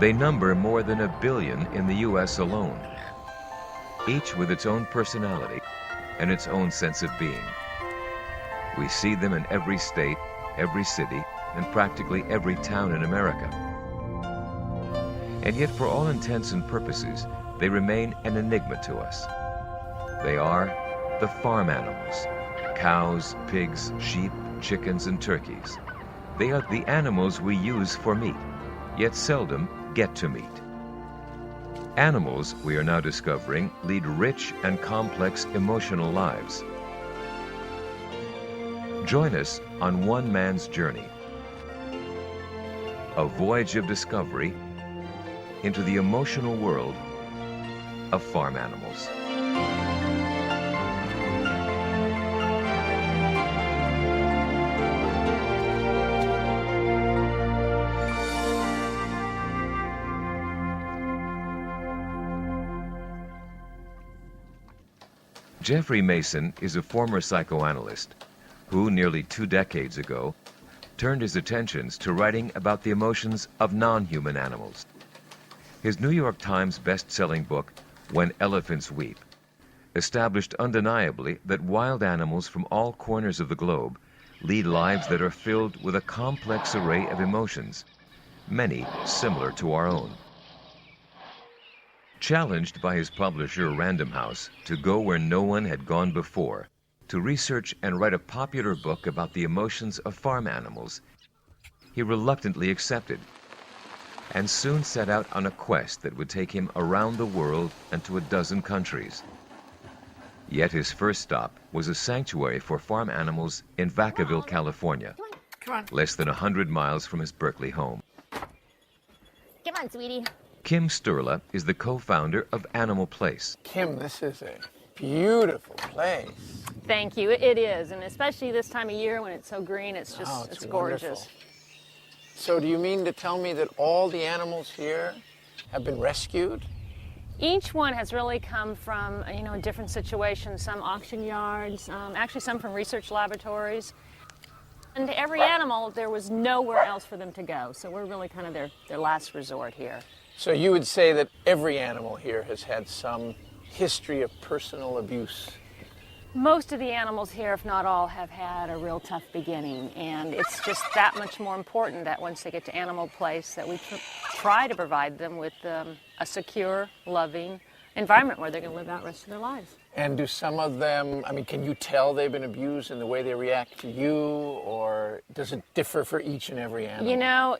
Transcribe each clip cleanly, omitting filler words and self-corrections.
They number more than 1 billion in the U.S. alone, each with its own personality and its own sense of being. We see them in every state, every city, and practically every town in America. And yet, for all intents and purposes, they remain an enigma to us. They are the farm animals: cows, pigs, sheep, chickens, and turkeys. They are the animals we use for meat, yet seldom get to meat. Animals, we are now discovering, lead rich and complex emotional lives. Join us on one man's journey, a voyage of discovery into the emotional world of farm animals. Jeffrey Masson is a former psychoanalyst who, nearly 2 decades ago, turned his attentions to writing about the emotions of non-human animals. His New York Times best-selling book, When Elephants Weep, established undeniably that wild animals from all corners of the globe lead lives that are filled with a complex array of emotions, many similar to our own. Challenged by his publisher Random House to go where no one had gone before, to research and write a popular book about the emotions of farm animals, he reluctantly accepted, and soon set out on a quest that would take him around the world and to 12 countries. Yet his first stop was a sanctuary for farm animals in Vacaville, California, less than 100 miles from his Berkeley home. Come on, sweetie. Kim Sturla is the co-founder of Animal Place. Kim, this is a beautiful place. Thank you. It is, and especially this time of year when it's so green, it's just, it's gorgeous. Wonderful. So do you mean to tell me that all the animals here have been rescued? Each one has really come from, a different situation. Some auction yards, actually some from research laboratories. And every animal, there was nowhere else for them to go. So we're really kind of their last resort here. So you would say that every animal here has had some history of personal abuse? Most of the animals here, if not all, have had a real tough beginning. And it's just that much more important that once they get to Animal Place that we try to provide them with a secure, loving environment where they're going to live out the rest of their lives. And do some of them, can you tell they've been abused in the way they react to you, or does it differ for each and every animal?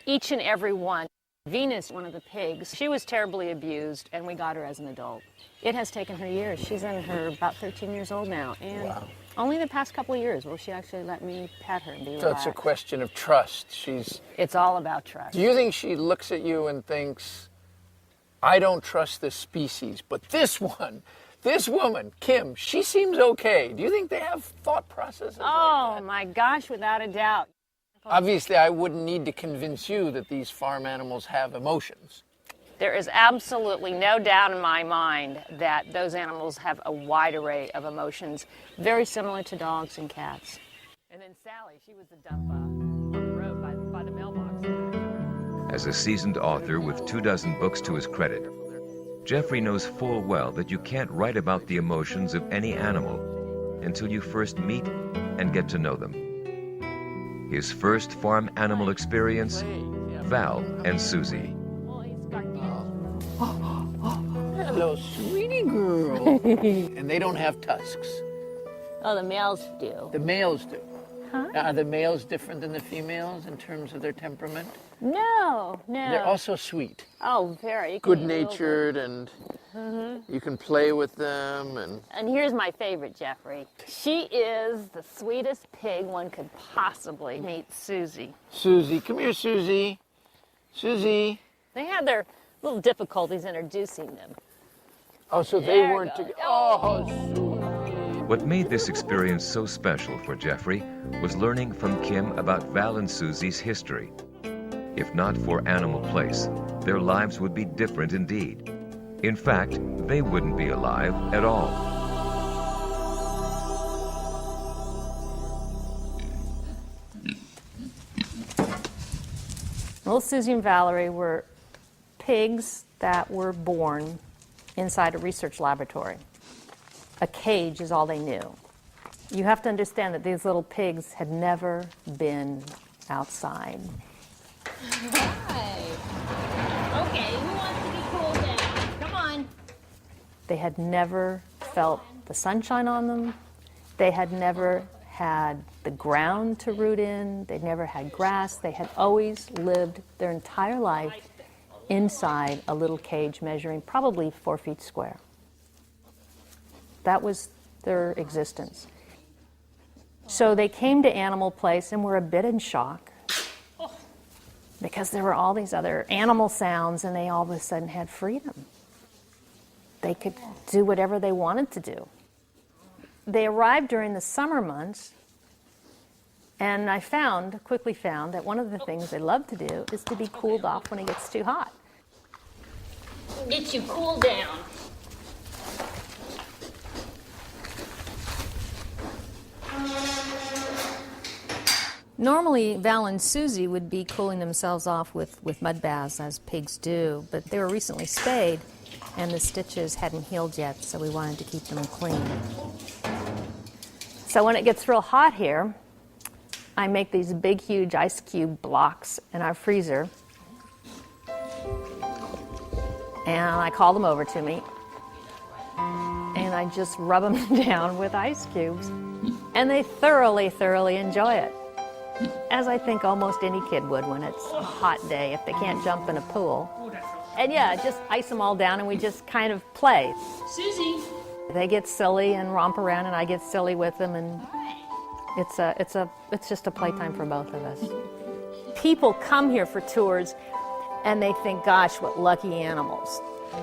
Each and every one. Venus, one of the pigs, she was terribly abused, and we got her as an adult. It has taken her years. She's in her about 13 years old now, and wow. Only the past couple of years will she actually let me pet her and be relaxed. So it's a question of trust. It's all about trust. Do you think she looks at you and thinks, I don't trust this species, but this woman, Kim, she seems okay. Do you think they have thought processes like that? Oh my gosh, without a doubt. Obviously, I wouldn't need to convince you that these farm animals have emotions. There is absolutely no doubt in my mind that those animals have a wide array of emotions, very similar to dogs and cats. And then Sally, she was the dump on the road by the mailbox. As a seasoned author with 24 books to his credit, Jeffrey knows full well that you can't write about the emotions of any animal until you first meet and get to know them. His first farm animal experience, Val and Susie. Hello, sweetie girl. And they don't have tusks. Oh, the males do. The males do. Huh? Now, are the males different than the females in terms of their temperament? No. They're also sweet. Oh, very. Good-natured, and you can play with them. And here's my favorite, Jeffrey. She is the sweetest pig one could possibly meet, Susie. Susie, come here, Susie. Susie. They had their little difficulties introducing them. Oh, so they weren't together. Oh, Susie. What made this experience so special for Jeffrey was learning from Kim about Val and Susie's history. If not for Animal Place, their lives would be different indeed. In fact, they wouldn't be alive at all. Little Susie and Valerie were pigs that were born inside a research laboratory. A cage is all they knew. You have to understand that these little pigs had never been outside. Hi. Okay, who wants to be cooled down? Come on. They had never felt the sunshine on them. They had never had the ground to root in. They'd never had grass. They had always lived their entire life inside a little cage measuring probably 4 feet square. That was their existence. So they came to Animal Place and were a bit in shock because there were all these other animal sounds and they all of a sudden had freedom. They could do whatever they wanted to do. They arrived during the summer months, and I quickly found that one of the things they love to do is to be cooled off when it gets too hot. Get you cooled down. Normally, Val and Susie would be cooling themselves off with mud baths, as pigs do, but they were recently spayed, and the stitches hadn't healed yet, so we wanted to keep them clean. So when it gets real hot here, I make these big, huge ice cube blocks in our freezer, and I call them over to me, and I just rub them down with ice cubes, and they thoroughly, thoroughly enjoy it, as I think almost any kid would when it's a hot day if they can't jump in a pool. And yeah, just ice them all down and we just kind of play. Susie. They get silly and romp around and I get silly with them, and it's just a playtime for both of us. People come here for tours and they think, gosh, what lucky animals.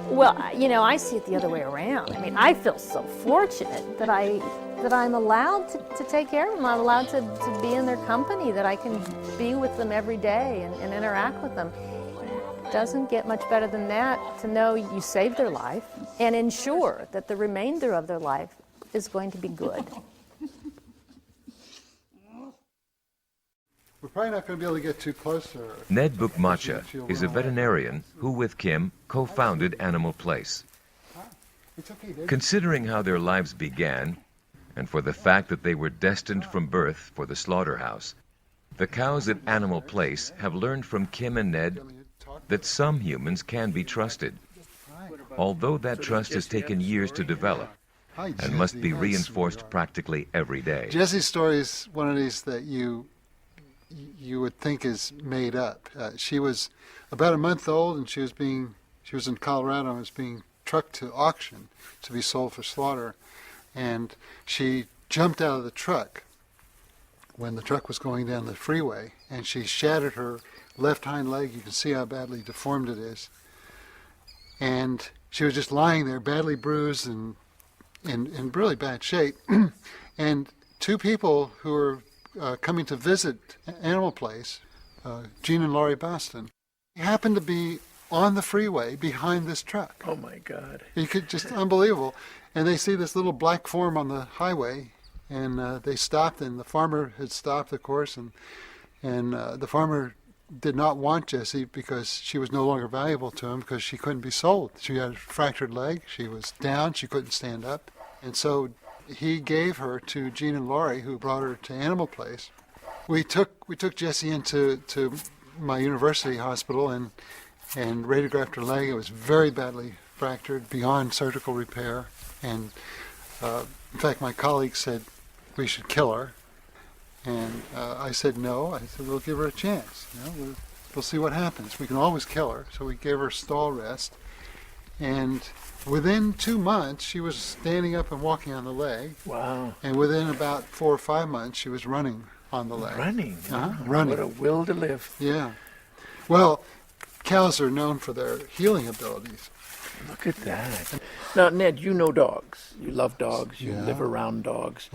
Well, you know, I see it the other way around. I mean, I feel so fortunate that I'm allowed to take care of them. I'm allowed to be in their company, that I can be with them every day and interact with them. It doesn't get much better than that, to know you saved their life and ensure that the remainder of their life is going to be good. We're probably not going to be able to get too close to her. Ned Bukmacha is a veterinarian who, with Kim, co-founded Animal Place. It's okay, Dave. Considering how their lives began, and for the fact that they were destined from birth for the slaughterhouse, the cows at Animal Place have learned from Kim and Ned that some humans can be trusted, although that trust has taken years to develop Hi, and must Jessie. be Hi, reinforced sweetheart. practically every day. Jesse's story is one of these that you would think is made up. She was about a month old, and she was in Colorado and was being trucked to auction to be sold for slaughter, and she jumped out of the truck when the truck was going down the freeway, and she shattered her left hind leg. You can see how badly deformed it is, and she was just lying there, badly bruised and in really bad shape. And two people who were coming to visit Animal Place, Gene and Laurie Boston, happened to be on the freeway behind this truck. Oh my God. You could just unbelievable. And they see this little black form on the highway, and they stopped, and the farmer had stopped, of course, and the farmer did not want Jessie because she was no longer valuable to him because she couldn't be sold. She had a fractured leg, she was down, she couldn't stand up, and so he gave her to Gene and Laurie, who brought her to Animal Place. We took Jessie into my university hospital and radiographed her leg. It was very badly fractured, beyond surgical repair, and in fact my colleague said we should kill her, and I said no. I said we'll give her a chance. You know, we'll see what happens. We can always kill her. So we gave her stall rest, and within 2 months, she was standing up and walking on the leg. Wow. And within about 4 or 5 months, she was running on the leg. Running. Running. What a will to live. Yeah. Well, cows are known for their healing abilities. Look at that. Now, Ned, you know dogs. You love dogs. You Yeah. live around dogs.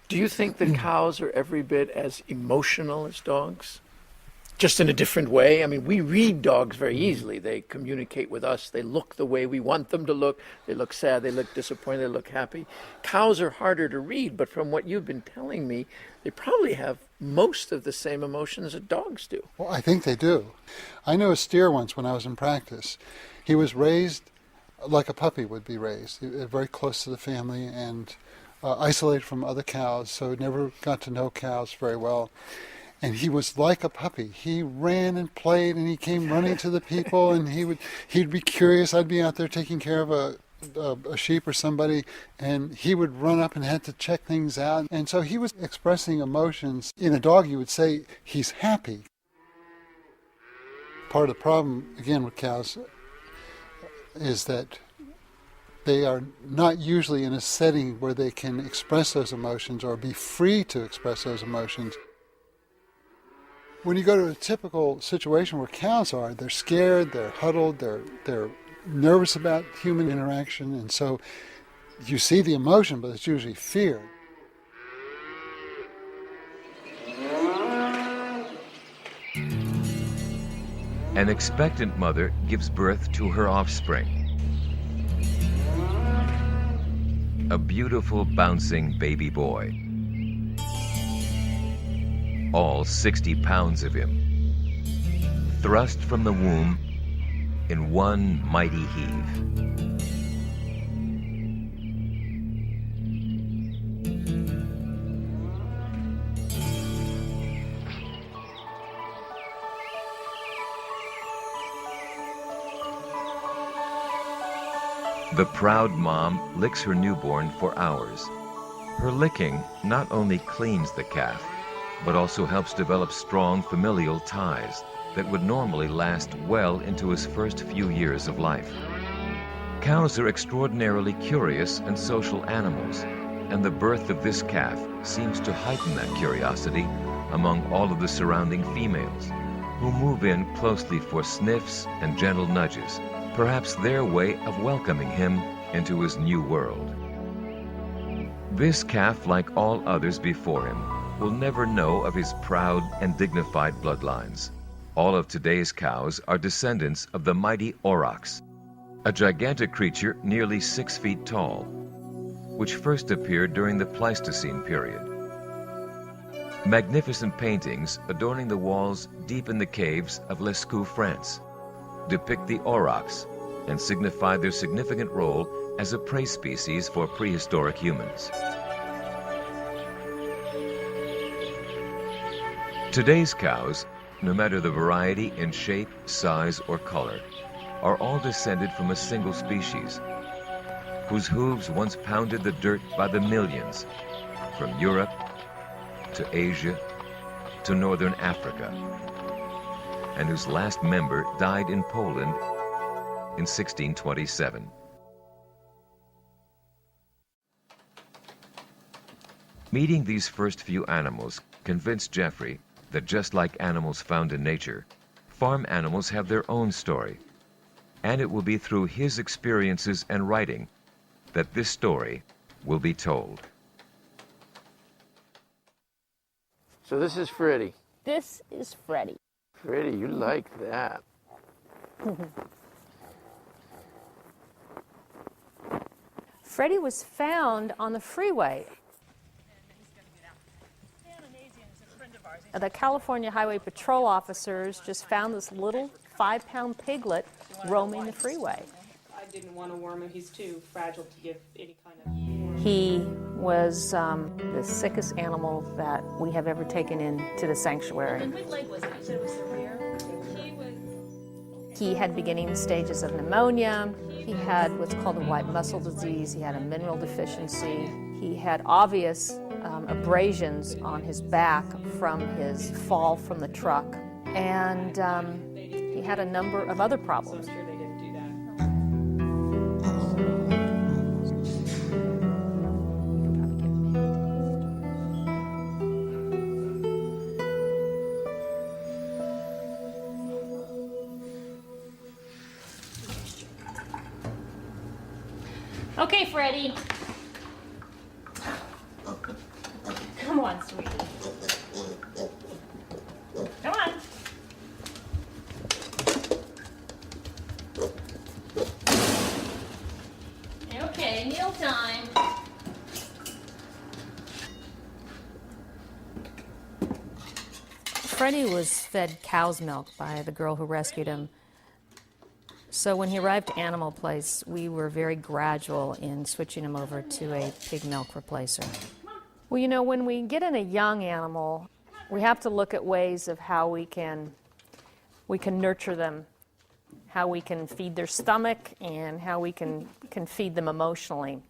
Do you think that cows are every bit as emotional as dogs? just in a different way. I mean, we read dogs very easily. They communicate with us. They look the way we want them to look. They look sad, they look disappointed, they look happy. Cows are harder to read, but from what you've been telling me, they probably have most of the same emotions that dogs do. Well, I think they do. I knew a steer once when I was in practice. He was raised like a puppy would be raised, very close to the family and isolated from other cows, so never got to know cows very well. And he was like a puppy. He ran and played, and he came running to the people, and he'd be curious. I'd be out there taking care of a sheep or somebody, and he would run up and had to check things out. And so he was expressing emotions. In a dog, you would say he's happy. Part of the problem, again, with cows is that they are not usually in a setting where they can express those emotions or be free to express those emotions. When you go to a typical situation where cows are, they're scared, they're huddled, they're nervous about human interaction, and so you see the emotion, but it's usually fear. An expectant mother gives birth to her offspring. A beautiful, bouncing baby boy. All 60 pounds of him, thrust from the womb in one mighty heave. The proud mom licks her newborn for hours. Her licking not only cleans the calf, but also helps develop strong familial ties that would normally last well into his first few years of life. Cows are extraordinarily curious and social animals, and the birth of this calf seems to heighten that curiosity among all of the surrounding females, who move in closely for sniffs and gentle nudges, perhaps their way of welcoming him into his new world. This calf, like all others before him, will never know of his proud and dignified bloodlines. All of today's cows are descendants of the mighty aurochs, a gigantic creature nearly 6 feet tall, which first appeared during the Pleistocene period. Magnificent paintings adorning the walls deep in the caves of Lescaut, France, depict the aurochs and signify their significant role as a prey species for prehistoric humans. Today's cows, no matter the variety in shape, size, or color, are all descended from a single species, whose hooves once pounded the dirt by the millions, from Europe to Asia to northern Africa, and whose last member died in Poland in 1627. Meeting these first few animals convinced Jeffrey that just like animals found in nature, farm animals have their own story, and it will be through his experiences and writing that this story will be told. So this is Freddie. This is Freddie. Freddie, you like that. Freddie was found on the freeway. The California Highway Patrol officers just found this little 5-pound piglet roaming the freeway. I didn't want to worm him. He's too fragile to give any kind of... He was the sickest animal that we have ever taken into the sanctuary. And what leg was it? You said it was the rear? He had beginning stages of pneumonia. He had what's called a white muscle disease. He had a mineral deficiency. He had obvious abrasions on his back from his fall from the truck. And he had a number of other problems. I'm sure they didn't do that. Okay, Freddie. Come on, sweetie. Come on. Freddie was fed cow's milk by the girl who rescued him. So when he arrived at Animal Place, we were very gradual in switching him over to a pig milk replacer. Well, you know, when we get in a young animal, we have to look at ways of how we can nurture them, how we can feed their stomach, and how we can feed them emotionally.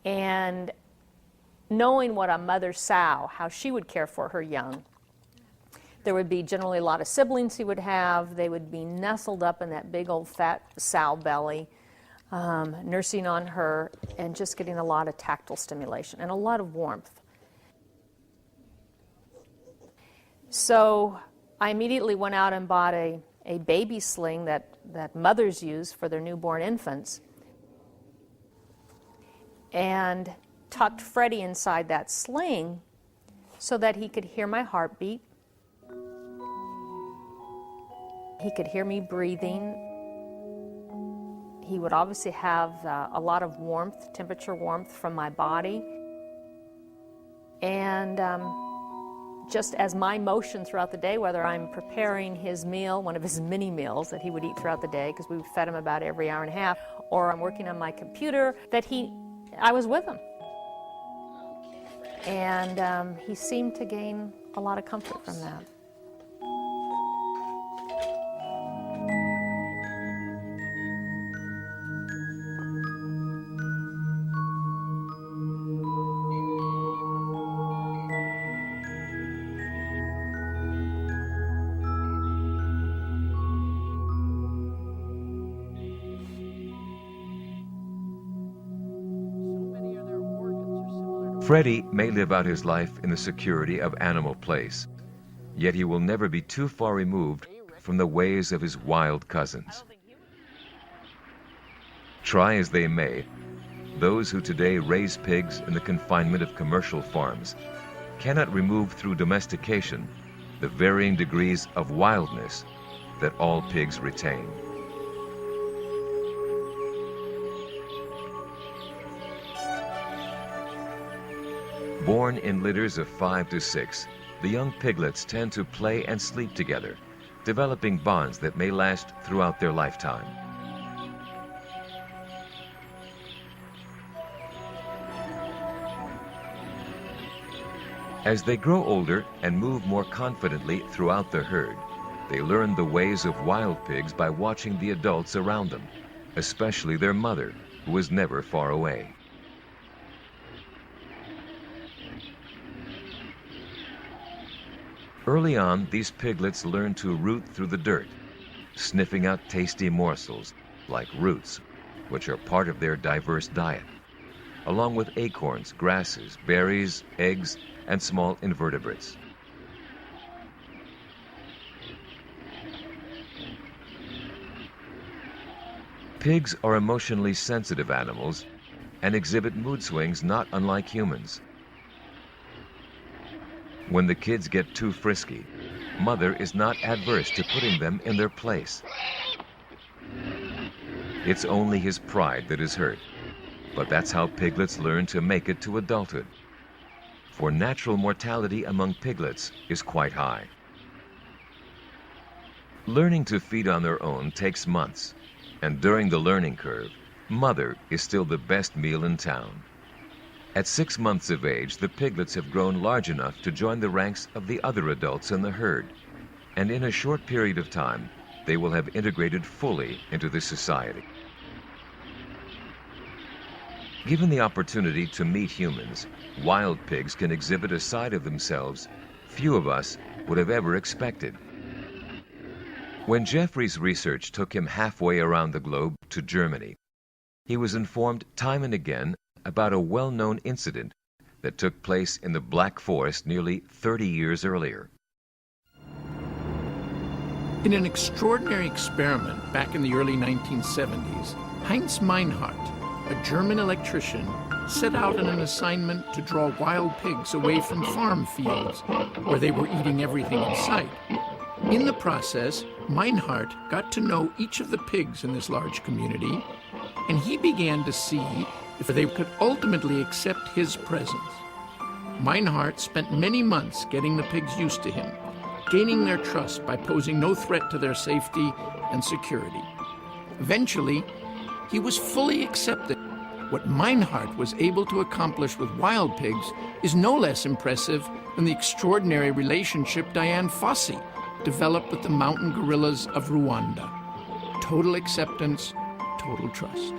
And knowing what a mother sow, how she would care for her young. There would be generally a lot of siblings he would have. They would be nestled up in that big old fat sow belly, nursing on her and just getting a lot of tactile stimulation and a lot of warmth. So I immediately went out and bought a baby sling that mothers use for their newborn infants, and tucked Freddie inside that sling so that he could hear my heartbeat. He could hear me breathing. He would obviously have a lot of warmth, temperature warmth from my body. And just as my motion throughout the day, whether I'm preparing his meal, one of his mini meals that he would eat throughout the day, because we fed him about every hour and a half, or I'm working on my computer, that I was with him. And he seemed to gain a lot of comfort from that. Freddie may live out his life in the security of Animal Place, yet he will never be too far removed from the ways of his wild cousins. Try as they may, those who today raise pigs in the confinement of commercial farms cannot remove through domestication the varying degrees of wildness that all pigs retain. Born in litters of 5 to 6, the young piglets tend to play and sleep together, developing bonds that may last throughout their lifetime. As they grow older and move more confidently throughout the herd, they learn the ways of wild pigs by watching the adults around them, especially their mother, who is never far away. Early on, these piglets learn to root through the dirt, sniffing out tasty morsels like roots, which are part of their diverse diet, along with acorns, grasses, berries, eggs, and small invertebrates. Pigs are emotionally sensitive animals and exhibit mood swings not unlike humans. When the kids get too frisky, Mother is not adverse to putting them in their place. It's only his pride that is hurt, but that's how piglets learn to make it to adulthood. For natural mortality among piglets is quite high. Learning to feed on their own takes months, and during the learning curve, Mother is still the best meal in town. At 6 months of age, the piglets have grown large enough to join the ranks of the other adults in the herd, and in a short period of time, they will have integrated fully into the society. Given the opportunity to meet humans, wild pigs can exhibit a side of themselves few of us would have ever expected. When Jeffrey's research took him halfway around the globe to Germany, he was informed time and again about a well-known incident that took place in the Black Forest nearly 30 years earlier. In an extraordinary experiment back in the early 1970s, Heinz Meinhardt, a German electrician, set out on an assignment to draw wild pigs away from farm fields where they were eating everything in sight. In the process, Meinhardt got to know each of the pigs in this large community, and he began to see if they could ultimately accept his presence. Meinhardt spent many months getting the pigs used to him, gaining their trust by posing no threat to their safety and security. Eventually, he was fully accepted. What Meinhardt was able to accomplish with wild pigs is no less impressive than the extraordinary relationship Dian Fossey developed with the mountain gorillas of Rwanda. Total acceptance, total trust.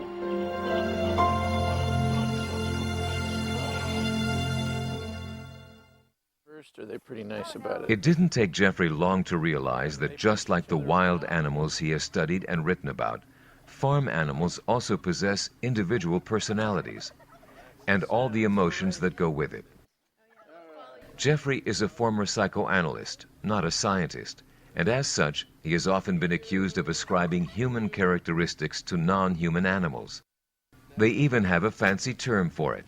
First, are they pretty nice about it? It didn't take Jeffrey long to realize that just like the wild animals he has studied and written about, farm animals also possess individual personalities and all the emotions that go with it. Jeffrey is a former psychoanalyst, not a scientist, and as such, he has often been accused of ascribing human characteristics to non-human animals. They even have a fancy term for it.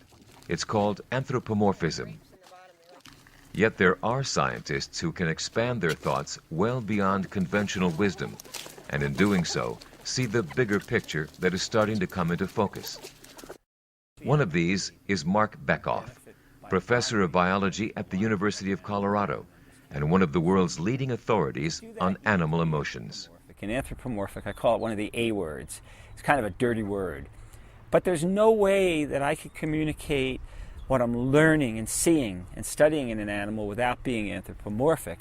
It's called anthropomorphism. Yet there are scientists who can expand their thoughts well beyond conventional wisdom, and in doing so, see the bigger picture that is starting to come into focus. One of these is Mark Bekoff, professor of biology at the University of Colorado, and one of the world's leading authorities on animal emotions. And anthropomorphic, I call it one of the A words. It's kind of a dirty word. But there's no way that I could communicate what I'm learning and seeing and studying in an animal without being anthropomorphic.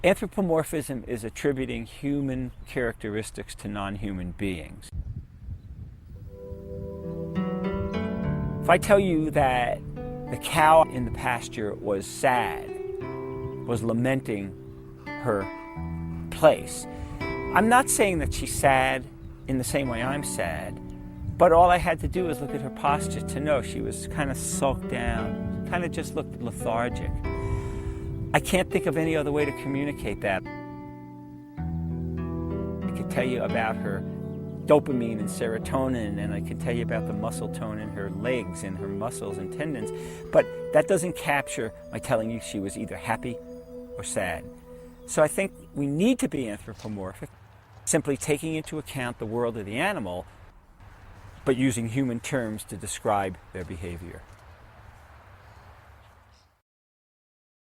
Anthropomorphism is attributing human characteristics to non-human beings. If I tell you that the cow in the pasture was sad, was lamenting her place, I'm not saying that she's sad in the same way I'm sad, but all I had to do was look at her posture to know she was kind of sulked down, kind of just looked lethargic. I can't think of any other way to communicate that. I could tell you about her dopamine and serotonin, and I could tell you about the muscle tone in her legs and her muscles and tendons, but that doesn't capture my telling you she was either happy or sad. So I think we need to be anthropomorphic, simply taking into account the world of the animal, but using human terms to describe their behavior.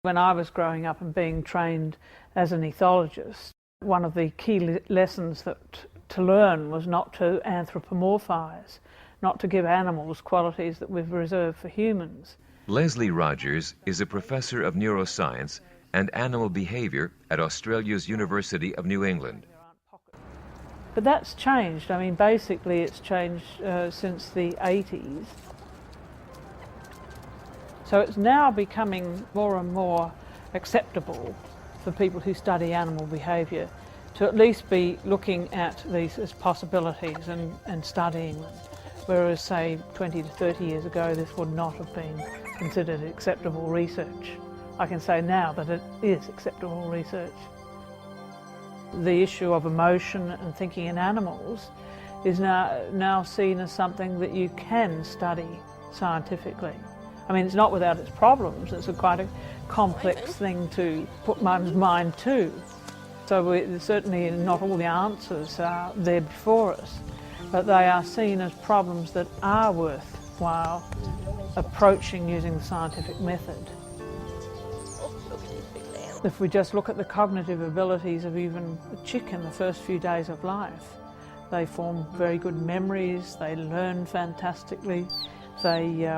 When I was growing up and being trained as an ethologist, one of the key lessons to learn was not to anthropomorphize, not to give animals qualities that we've reserved for humans. Leslie Rogers is a professor of neuroscience and animal behavior at Australia's University of New England. But that's changed. I mean, basically it's changed since the 80s. So it's now becoming more and more acceptable for people who study animal behaviour to at least be looking at these as possibilities and studying them. Whereas, say, 20 to 30 years ago, this would not have been considered acceptable research. I can say now that it is acceptable research. The issue of emotion and thinking in animals is now seen as something that you can study scientifically. I mean, it's not without its problems. It's quite a complex thing to put one's mind to. So certainly not all the answers are there before us, but they are seen as problems that are worthwhile approaching using the scientific method. If we just look at the cognitive abilities of even a chick in the first few days of life, they form very good memories, they learn fantastically, they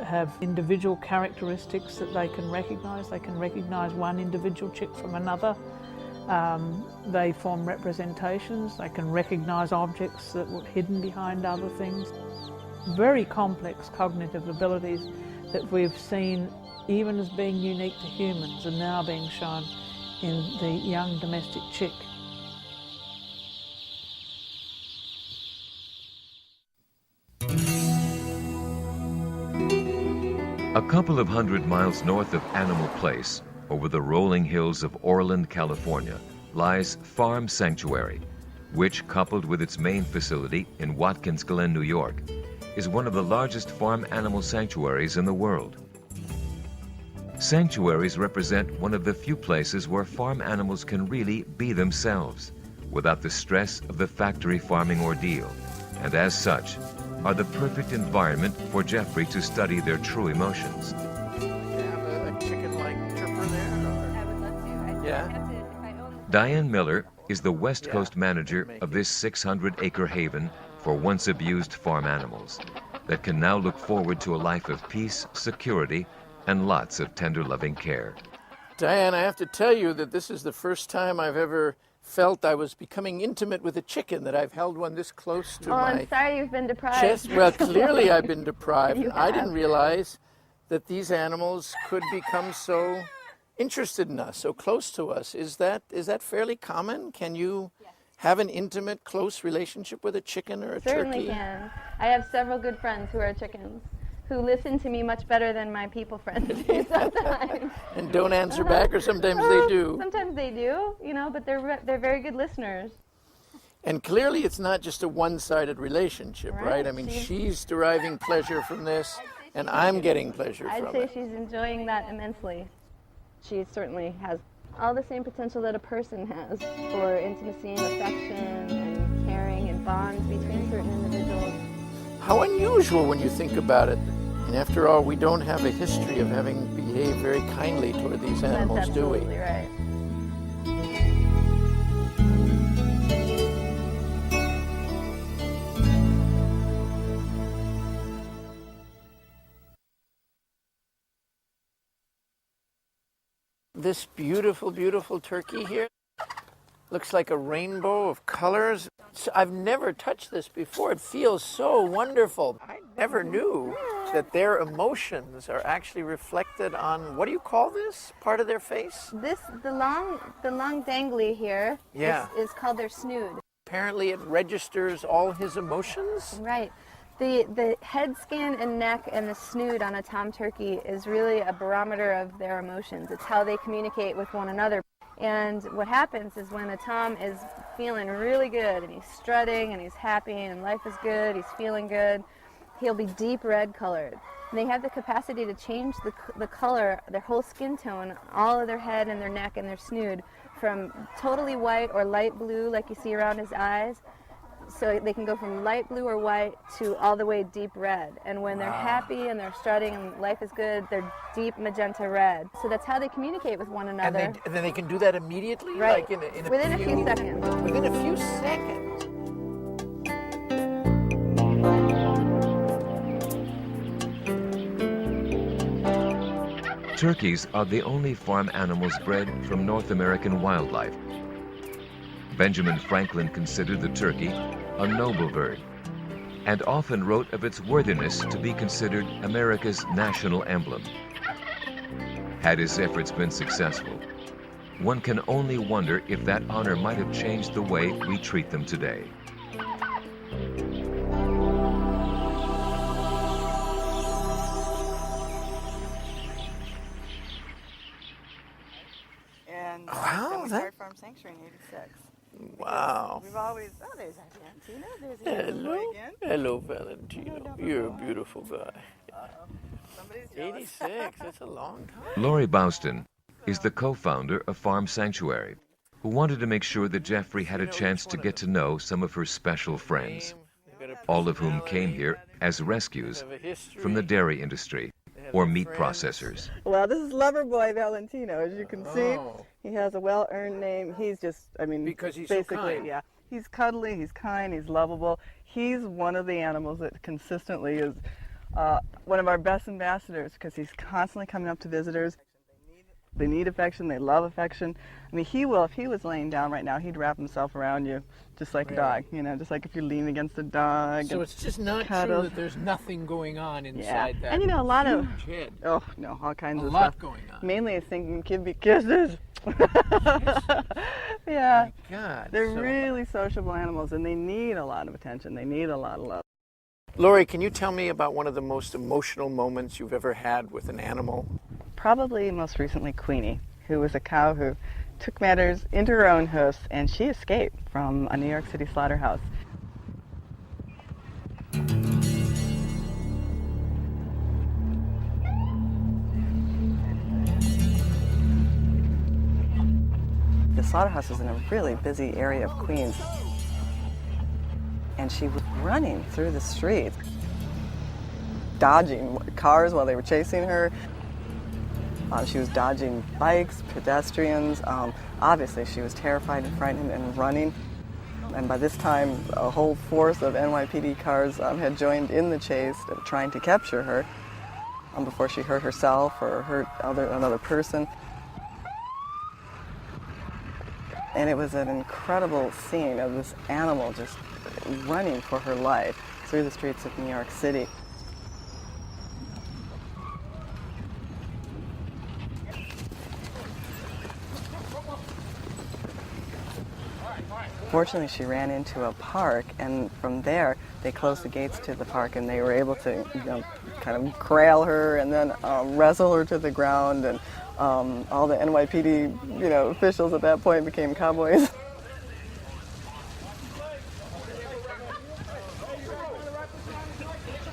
have individual characteristics that they can recognise. They can recognise one individual chick from another. They form representations, they can recognise objects that were hidden behind other things. Very complex cognitive abilities that we've seen even as being unique to humans are now being shown in the young domestic chick. A couple of 100 miles north of Animal Place, over the rolling hills of Orland, California, lies Farm Sanctuary, which, coupled with its main facility in Watkins Glen, New York, is one of the largest farm animal sanctuaries in the world. Sanctuaries represent one of the few places where farm animals can really be themselves, without the stress of the factory farming ordeal, and as such, are the perfect environment for Jeffrey to study their true emotions. Have a chicken-like chirper there? Yeah. Diane Miller is the West Coast manager of this 600-acre haven for once abused farm animals that can now look forward to a life of peace, security, and lots of tender, loving care. Diane, I have to tell you that this is the first time I've ever felt I was becoming intimate with a chicken, that I've held one this close to my I'm sorry you've been deprived. chest. Well, clearly I've been deprived. I didn't realize that these animals could become so interested in us, so close to us. Is that fairly common? Can you have an intimate, close relationship with a chicken or a Certainly turkey? can. I have several good friends who are chickens, who listen to me much better than my people friends do sometimes. And don't answer back, or sometimes they do. Sometimes they do, you know, but they're very good listeners. And clearly it's not just a one-sided relationship, right? I mean, she's deriving pleasure from this, and I'm getting pleasure I'd from say it. she's enjoying that immensely. She certainly has all the same potential that a person has for intimacy and affection and caring and bonds between certain individuals. How unusual when you think about it. And after all, we don't have a history of having behaved very kindly toward these animals, That's do we? absolutely right. This beautiful, beautiful turkey here looks like a rainbow of colors. I've never touched this before. It feels so wonderful. I never knew that their emotions are actually reflected on, what do you call this part of their face? The long dangly here is called their snood. Apparently it registers all his emotions. Right. The head skin and neck and the snood on a tom turkey is really a barometer of their emotions. It's how they communicate with one another. And what happens is when a tom is feeling really good and he's strutting and he's happy and life is good, he's feeling good, he'll be deep red colored. And they have the capacity to change the color, their whole skin tone, all of their head and their neck and their snood, from totally white or light blue like you see around his eyes. So they can go from light blue or white to all the way deep red. And when they're happy and they're strutting and life is good, they're deep magenta red. So that's how they communicate with one another. And then they can do that immediately? Right. Like within a few seconds. Within a few seconds. Turkeys are the only farm animals bred from North American wildlife. Benjamin Franklin considered the turkey a noble bird and often wrote of its worthiness to be considered America's national emblem. Had his efforts been successful, one can only wonder if that honor might have changed the way we treat them today. And Wow, we started Farm Sanctuary in '86. Wow. We've always, there's Valentina. There's the other boy again. Hello, Valentino. You're a beautiful guy. Somebody's jealous. 86, that's a long time. Lori Bouston is the co-founder of Farm Sanctuary, who wanted to make sure that Jeffrey had a chance to get to know some of her special friends, all of whom came here as rescues from the dairy industry or meat processors. Well, this is lover boy Valentino, as you can see. Oh. He has a well-earned name. He's just, I mean, Because he's so basically, kind. yeah. He's cuddly, he's kind, he's lovable. He's one of the animals that consistently is one of our best ambassadors, because he's constantly coming up to visitors. They need affection, they love affection. I mean, he will, if he was laying down right now, he'd wrap himself around you, just like a dog, you know, just like if you're leaning against a dog. So and it's just not cuddle. true that there's nothing going on inside that And you know, a lot of, huge head. oh no, all kinds A of lot stuff. going on. Mainly it's thinking kid be kisses. Yeah, God. they're so- really sociable animals and they need a lot of attention. They need a lot of love. Lori, can you tell me about one of the most emotional moments you've ever had with an animal? Probably most recently Queenie, who was a cow who took matters into her own hoofs, and she escaped from a New York City slaughterhouse. The slaughterhouse was in a really busy area of Queens, and she was running through the streets, dodging cars while they were chasing her. She was dodging bikes, pedestrians. Obviously, she was terrified and frightened and running. And by this time, a whole force of NYPD cars had joined in the chase, trying to capture her before she hurt herself or hurt another person. And it was an incredible scene of this animal just running for her life through the streets of New York City. Fortunately, she ran into a park, and from there, they closed the gates to the park, and they were able to, kind of corral her and then wrestle her to the ground, and all the NYPD, officials at that point became cowboys.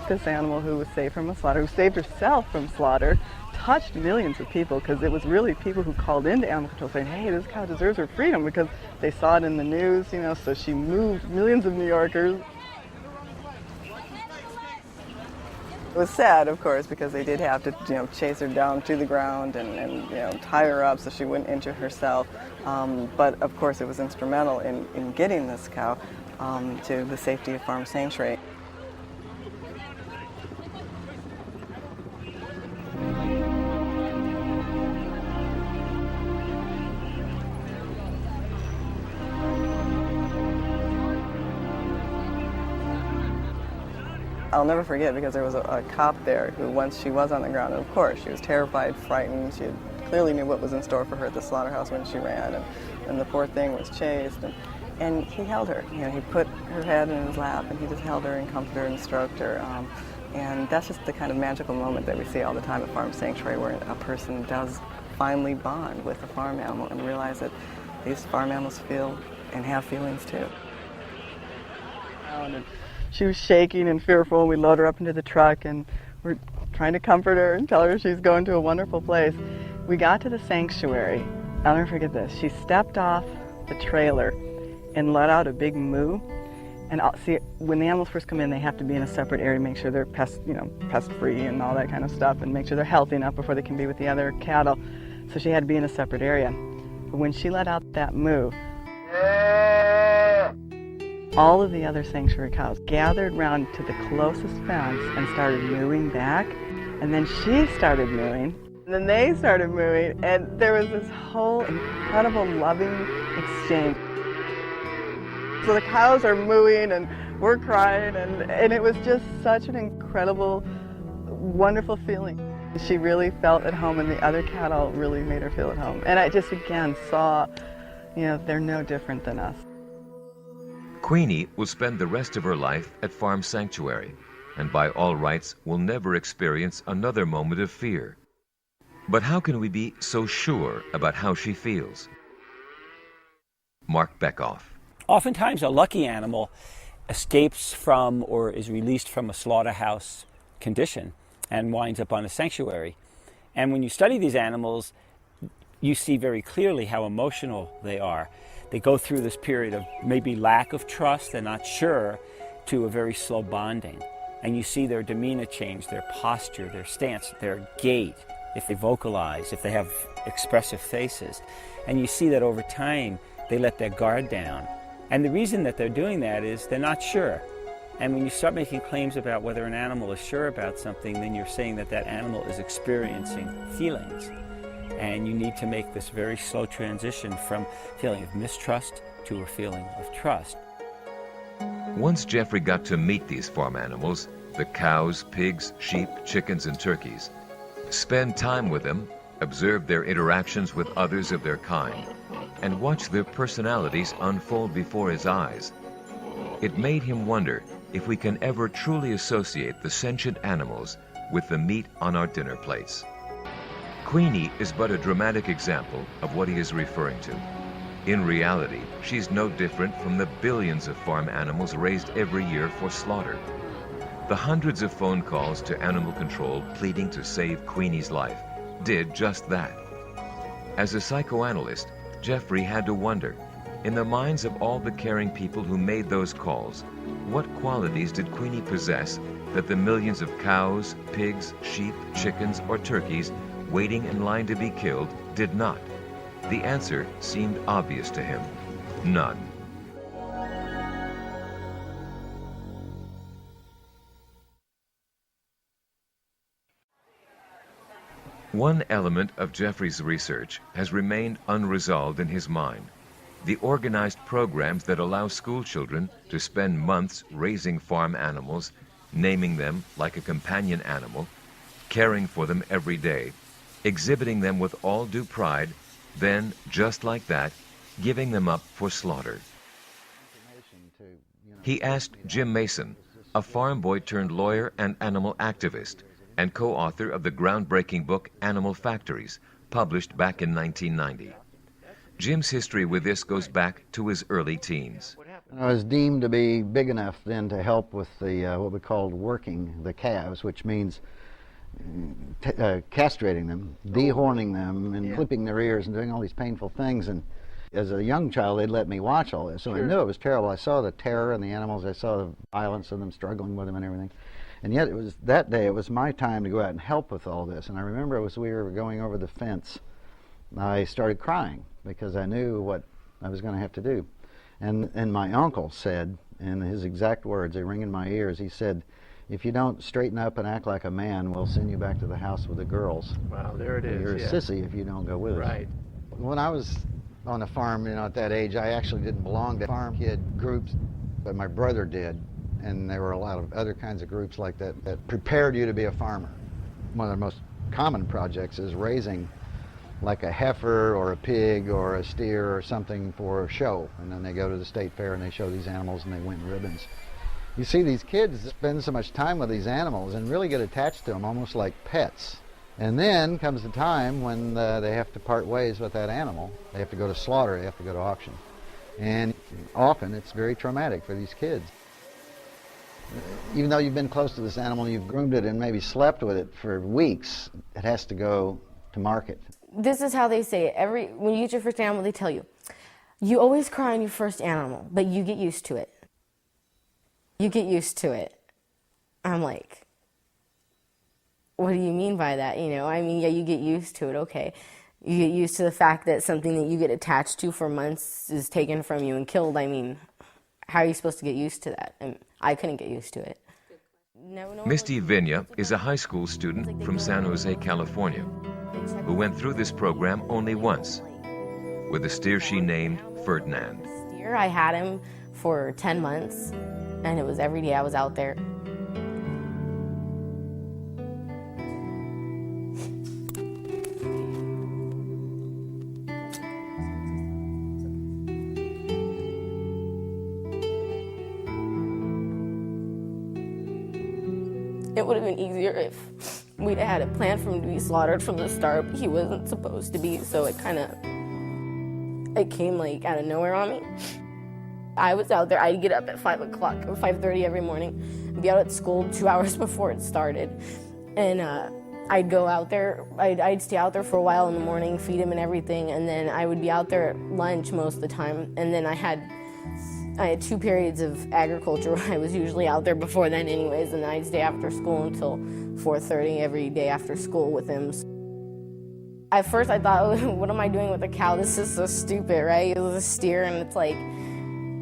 This animal who was saved from a slaughter, who saved herself from slaughter, touched millions of people, because it was really people who called into animal control saying, hey, this cow deserves her freedom, because they saw it in the news, so she moved millions of New Yorkers. It was sad, of course, because they did have to, chase her down to the ground and tie her up so she wouldn't injure herself. But of course, it was instrumental in getting this cow to the safety of Farm Sanctuary. I'll never forget, because there was a cop there who, once she was on the ground, and of course she was terrified, frightened, she clearly knew what was in store for her at the slaughterhouse when she ran, and the poor thing was chased, and he held her. He put her head in his lap, and he just held her and comforted her and stroked her. And that's just the kind of magical moment that we see all the time at Farm Sanctuary, where a person does finally bond with a farm animal and realize that these farm animals feel and have feelings too. And she was shaking and fearful, and we load her up into the truck, and we're trying to comfort her and tell her she's going to a wonderful place. We got to the sanctuary. I'll never forget this. She stepped off the trailer and let out a big moo. And see, when the animals first come in, they have to be in a separate area, make sure they're pest-free and all that kind of stuff, and make sure they're healthy enough before they can be with the other cattle. So she had to be in a separate area. But when she let out that moo, all of the other sanctuary cows gathered round to the closest fence and started mooing back, and then she started mooing, and then they started mooing, and there was this whole incredible loving exchange. So the cows are mooing, and we're crying, and it was just such an incredible, wonderful feeling. She really felt at home, and the other cattle really made her feel at home. And I just, again, saw, they're no different than us. Queenie will spend the rest of her life at Farm Sanctuary, and by all rights will never experience another moment of fear. But how can we be so sure about how she feels? Mark Beckoff. Oftentimes a lucky animal escapes from or is released from a slaughterhouse condition and winds up on a sanctuary. And when you study these animals, you see very clearly how emotional they are. They go through this period of maybe lack of trust, they're not sure, to a very slow bonding. And you see their demeanor change, their posture, their stance, their gait, if they vocalize, if they have expressive faces. And you see that over time, they let their guard down. And the reason that they're doing that is they're not sure. And when you start making claims about whether an animal is sure about something, then you're saying that that animal is experiencing feelings. And you need to make this very slow transition from feeling of mistrust to a feeling of trust. Once Jeffrey got to meet these farm animals, the cows, pigs, sheep, chickens, and turkeys, spend time with them, observe their interactions with others of their kind, and watch their personalities unfold before his eyes, it made him wonder if we can ever truly associate the sentient animals with the meat on our dinner plates. Queenie is but a dramatic example of what he is referring to. In reality, she's no different from the billions of farm animals raised every year for slaughter. The hundreds of phone calls to animal control pleading to save Queenie's life did just that. As a psychoanalyst, Jeffrey had to wonder, in the minds of all the caring people who made those calls, what qualities did Queenie possess that the millions of cows, pigs, sheep, chickens, or turkeys waiting in line to be killed did not? The answer seemed obvious to him: none. One element of Jeffrey's research has remained unresolved in his mind: the organized programs that allow school children to spend months raising farm animals, naming them like a companion animal, caring for them every day, exhibiting them with all due pride, then, just like that, giving them up for slaughter. He asked Jim Masson, a farm boy turned lawyer and animal activist, and co-author of the groundbreaking book Animal Factories, published back in 1990. Jim's history with this goes back to his early teens. I was deemed to be big enough then to help with the what we called working the calves, which means castrating them, dehorning them, and clipping their ears and doing all these painful things. And as a young child, they'd let me watch all this, so I knew it was terrible. I saw the terror in the animals, I saw the violence of them, struggling with them and everything. And yet it was that day, it was my time to go out and help with all this. And I remember as we were going over the fence, I started crying because I knew what I was going to have to do. And my uncle said, in his exact words, they ring in my ears, he said, "If you don't straighten up and act like a man, we'll send you back to the house with the girls." Wow, there it is. You're a sissy if you don't go with us. Right. When I was on the farm, at that age, I actually didn't belong to farm kid groups, but my brother did. And there were a lot of other kinds of groups like that that prepared you to be a farmer. One of the most common projects is raising like a heifer or a pig or a steer or something for a show. And then they go to the state fair and they show these animals and they win ribbons. You see these kids spend so much time with these animals and really get attached to them almost like pets. And then comes the time when they have to part ways with that animal. They have to go to slaughter, they have to go to auction. And often it's very traumatic for these kids. Even though you've been close to this animal, you've groomed it and maybe slept with it for weeks, it has to go to market. This is how they say it. When you get your first animal, they tell you, you always cry on your first animal, but you get used to it. You get used to it. I'm like, what do you mean by that? Yeah, you get used to it, okay. You get used to the fact that something that you get attached to for months is taken from you and killed. How are you supposed to get used to that? I couldn't get used to it. Misty Vigna is a high school student from San Jose, California, who went through this program only once, with a steer she named Ferdinand. I had him for 10 months, and it was every day I was out there. It would have been easier if we'd had a plan for him to be slaughtered from the start, but he wasn't supposed to be, so it came like out of nowhere on me. I was out there, I'd get up at 5 o'clock or 5:30 every morning, be out at school 2 hours before it started, and I'd go out there, I'd stay out there for a while in the morning, feed him and everything, and then I would be out there at lunch most of the time, and then I had 2 periods of agriculture where I was usually out there before then anyways, and I'd stay after school until 4:30 every day after school with him. At first I thought, oh, what am I doing with a cow? This is so stupid, right? It was a steer, and it's like,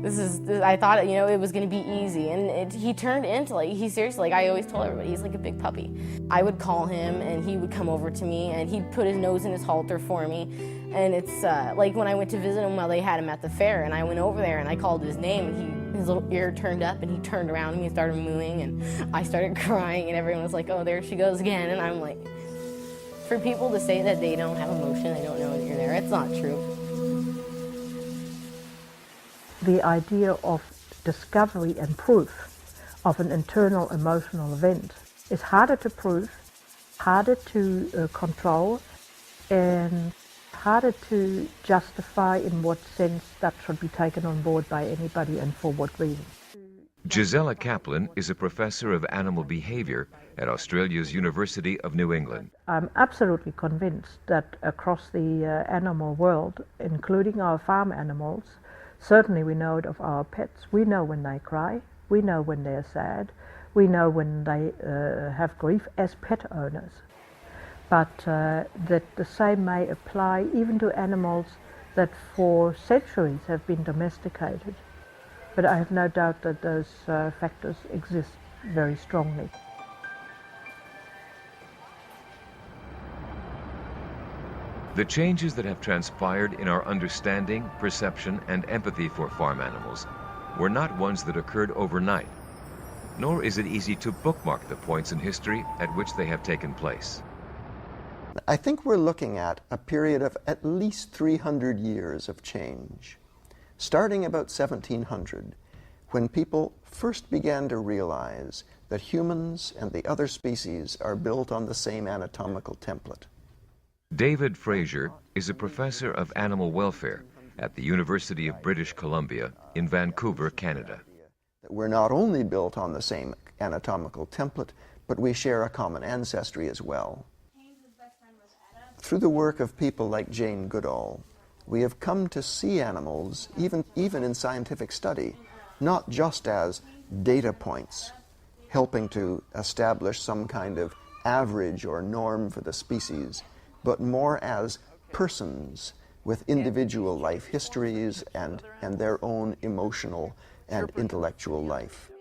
I thought, it was going to be easy, and he turned into, he seriously, I always told everybody, he's like a big puppy. I would call him, and he would come over to me, and he'd put his nose in his halter for me, and it's like when I went to visit him while they had him at the fair, and I went over there, and I called his name, and his little ear turned up, and he turned around, and he started mooing, and I started crying, and everyone was like, oh, there she goes again, and I'm like, for people to say that they don't have emotion, they don't know that you're there, it's not true. The idea of discovery and proof of an internal emotional event is harder to prove, harder to control, and harder to justify in what sense that should be taken on board by anybody and for what reason. Gisela Kaplan is a professor of animal behavior at Australia's University of New England. I'm absolutely convinced that across the animal world, including our farm animals, certainly we know it of our pets. We know when they cry, we know when they're sad, we know when they have grief as pet owners. but that the same may apply even to animals that for centuries have been domesticated. But I have no doubt that those factors exist very strongly. The changes that have transpired in our understanding, perception, and empathy for farm animals were not ones that occurred overnight, nor is it easy to bookmark the points in history at which they have taken place. I think we're looking at a period of at least 300 years of change, starting about 1700, when people first began to realize that humans and the other species are built on the same anatomical template. David Fraser is a professor of animal welfare at the University of British Columbia in Vancouver, Canada. That we're not only built on the same anatomical template, but we share a common ancestry as well. Through the work of people like Jane Goodall, we have come to see animals, even in scientific study, not just as data points, helping to establish some kind of average or norm for the species, but more as persons with individual life histories and their own emotional and intellectual life.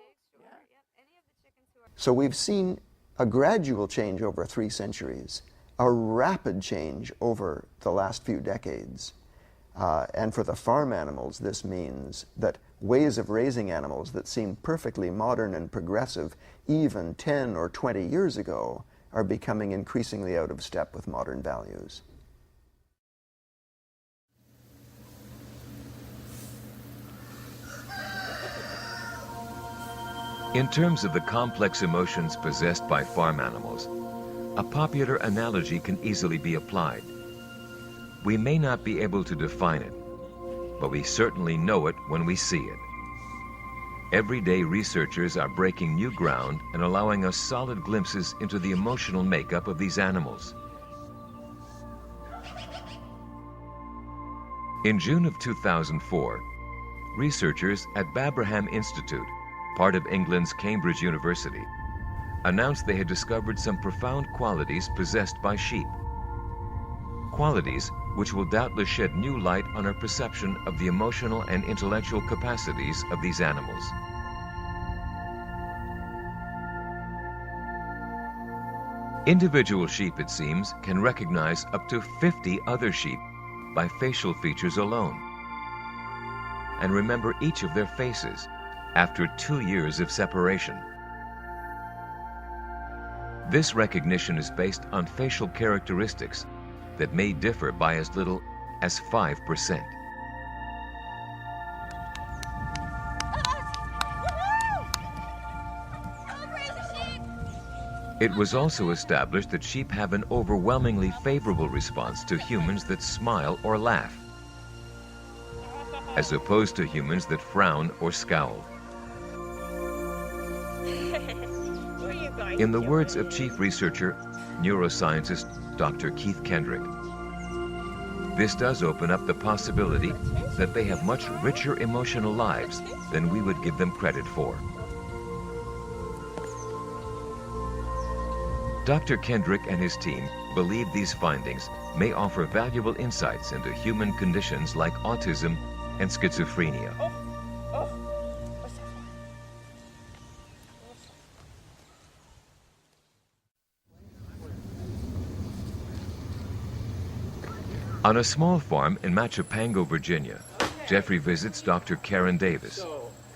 So we've seen a gradual change over 3 centuries, a rapid change over the last few decades. And for the farm animals, this means that ways of raising animals that seemed perfectly modern and progressive even 10 or 20 years ago are becoming increasingly out of step with modern values. In terms of the complex emotions possessed by farm animals, a popular analogy can easily be applied. We may not be able to define it, but we certainly know it when we see it. Every day, researchers are breaking new ground and allowing us solid glimpses into the emotional makeup of these animals. In June of 2004, researchers at Babraham Institute, part of England's Cambridge University, announced they had discovered some profound qualities possessed by sheep. Qualities which will doubtless shed new light on our perception of the emotional and intellectual capacities of these animals. Individual sheep, it seems, can recognize up to 50 other sheep by facial features alone, and remember each of their faces after 2 years of separation. This recognition is based on facial characteristics that may differ by as little as 5%. It was also established that sheep have an overwhelmingly favorable response to humans that smile or laugh, as opposed to humans that frown or scowl. In the words of chief researcher, neuroscientist Dr. Keith Kendrick, this does open up the possibility that they have much richer emotional lives than we would give them credit for. Dr. Kendrick and his team believe these findings may offer valuable insights into human conditions like autism and schizophrenia. On a small farm in Machapango, Virginia, Jeffrey visits Dr. Karen Davis,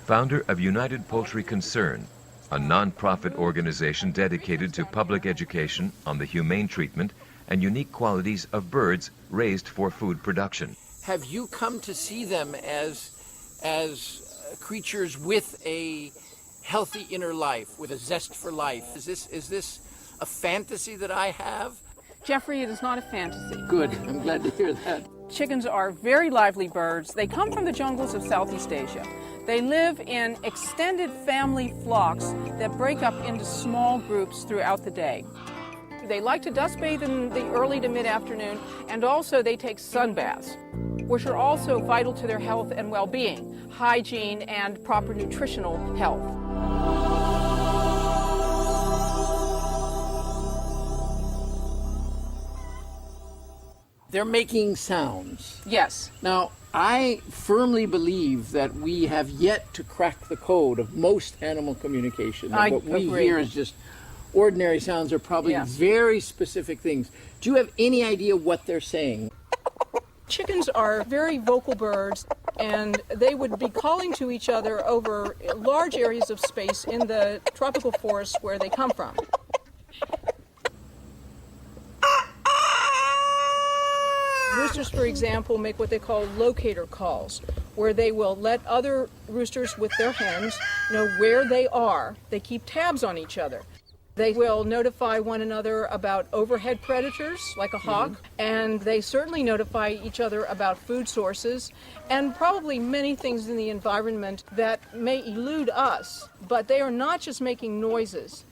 founder of United Poultry Concern, a non-profit organization dedicated to public education on the humane treatment and unique qualities of birds raised for food production. Have you come to see them as creatures with a healthy inner life, with a zest for life? Is this a fantasy that I have? Jeffrey, it is not a fantasy. Good, I'm glad to hear that. Chickens are very lively birds. They come from the jungles of Southeast Asia. They live in extended family flocks that break up into small groups throughout the day. They like to dust bathe in the early to mid-afternoon, and also they take sun baths, which are also vital to their health and well-being, hygiene and proper nutritional health. They're making sounds. Yes. Now, I firmly believe that we have yet to crack the code of most animal communication. That what we hear is just ordinary sounds are probably very specific things. Do you have any idea what they're saying? Chickens are very vocal birds, and they would be calling to each other over large areas of space in the tropical forests where they come from. Roosters, for example, make what they call locator calls, where they will let other roosters with their hens know where they are. They keep tabs on each other. They will notify one another about overhead predators, like a hawk, and they certainly notify each other about food sources, and probably many things in the environment that may elude us, but they are not just making noises.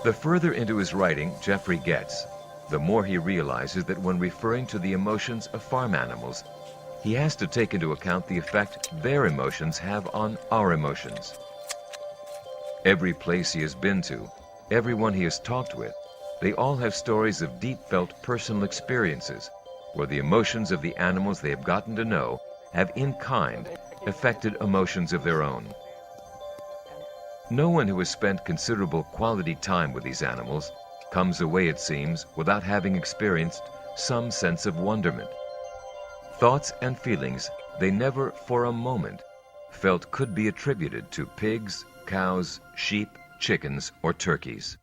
The further into his writing Jeffrey gets, the more he realizes that when referring to the emotions of farm animals, he has to take into account the effect their emotions have on our emotions. Every place he has been to, everyone he has talked with, they all have stories of deep-felt personal experiences where the emotions of the animals they have gotten to know have in kind affected emotions of their own. No one who has spent considerable quality time with these animals comes away, it seems, without having experienced some sense of wonderment. Thoughts and feelings they never for a moment felt could be attributed to pigs, cows, sheep, chickens, or turkeys.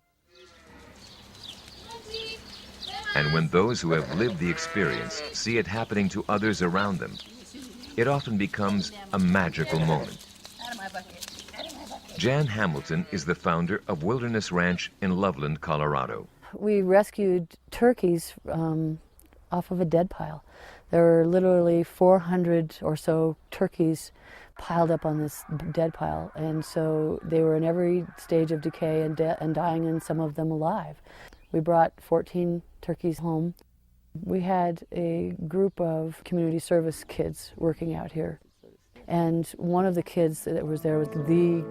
And when those who have lived the experience see it happening to others around them, it often becomes a magical moment. Jan Hamilton is the founder of Wilderness Ranch in Loveland, Colorado. We rescued turkeys off of a dead pile. There were literally 400 or so turkeys piled up on this dead pile, and so they were in every stage of decay and dying, and some of them alive. We brought 14 turkeys home. We had a group of community service kids working out here, and one of the kids that was there was the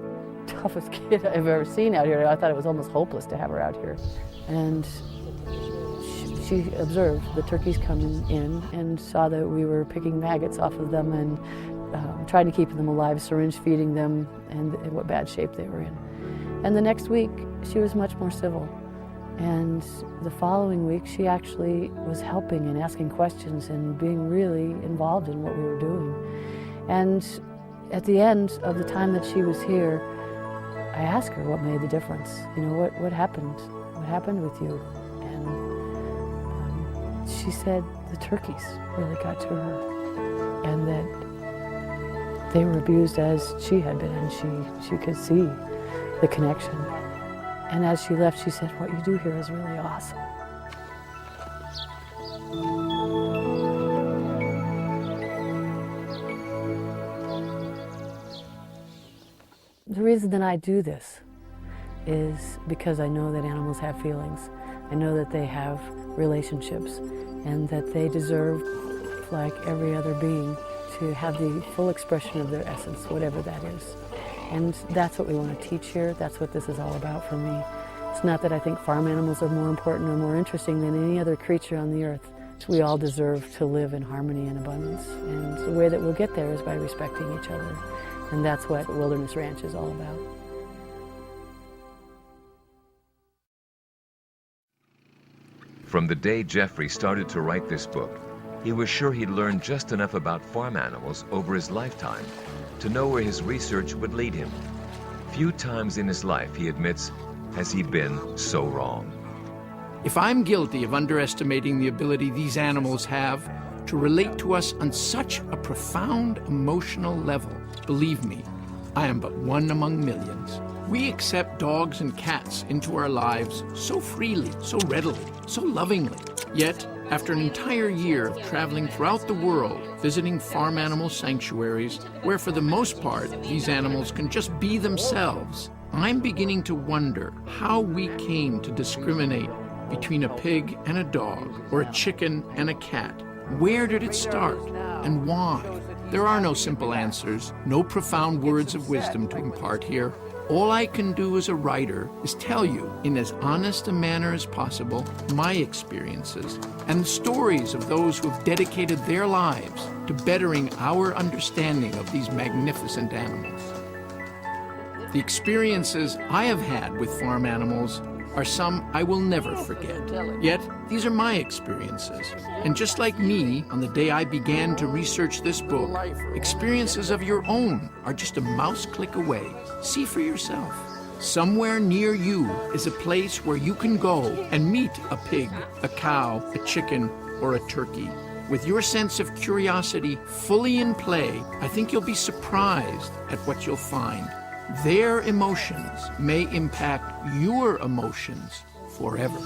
toughest kid I've ever seen out here. I thought it was almost hopeless to have her out here. And she observed the turkeys coming in and saw that we were picking maggots off of them and trying to keep them alive, syringe feeding them, and in what bad shape they were in. And the next week, she was much more civil. And the following week, she actually was helping and asking questions and being really involved in what we were doing. And at the end of the time that she was here, I asked her what made the difference. You know, what happened? What happened with you? And she said the turkeys really got to her, and that they were abused as she had been, and she could see the connection. And as she left, she said, "What you do here is really awesome." The reason that I do this is because I know that animals have feelings. I know that they have relationships, and that they deserve, like every other being, to have the full expression of their essence, whatever that is. And that's what we want to teach here. That's what this is all about for me. It's not that I think farm animals are more important or more interesting than any other creature on the earth. We all deserve to live in harmony and abundance. And the way that we'll get there is by respecting each other. And that's what Wilderness Ranch is all about. From the day Jeffrey started to write this book, he was sure he'd learned just enough about farm animals over his lifetime to know where his research would lead him. Few times in his life, he admits, has he been so wrong. If I'm guilty of underestimating the ability these animals have to relate to us on such a profound emotional level, believe me, I am but one among millions. We accept dogs and cats into our lives so freely, so readily, so lovingly. Yet, after an entire year of traveling throughout the world, visiting farm animal sanctuaries, where for the most part these animals can just be themselves, I'm beginning to wonder how we came to discriminate between a pig and a dog, or a chicken and a cat. Where did it start, and why? There are no simple answers, no profound words of wisdom to impart here. All I can do as a writer is tell you, in as honest a manner as possible, my experiences and the stories of those who have dedicated their lives to bettering our understanding of these magnificent animals. The experiences I have had with farm animals are some I will never forget. Yet, these are my experiences. And just like me, on the day I began to research this book, experiences of your own are just a mouse click away. See for yourself. Somewhere near you is a place where you can go and meet a pig, a cow, a chicken, or a turkey. With your sense of curiosity fully in play, I think you'll be surprised at what you'll find. Their emotions may impact your emotions forever.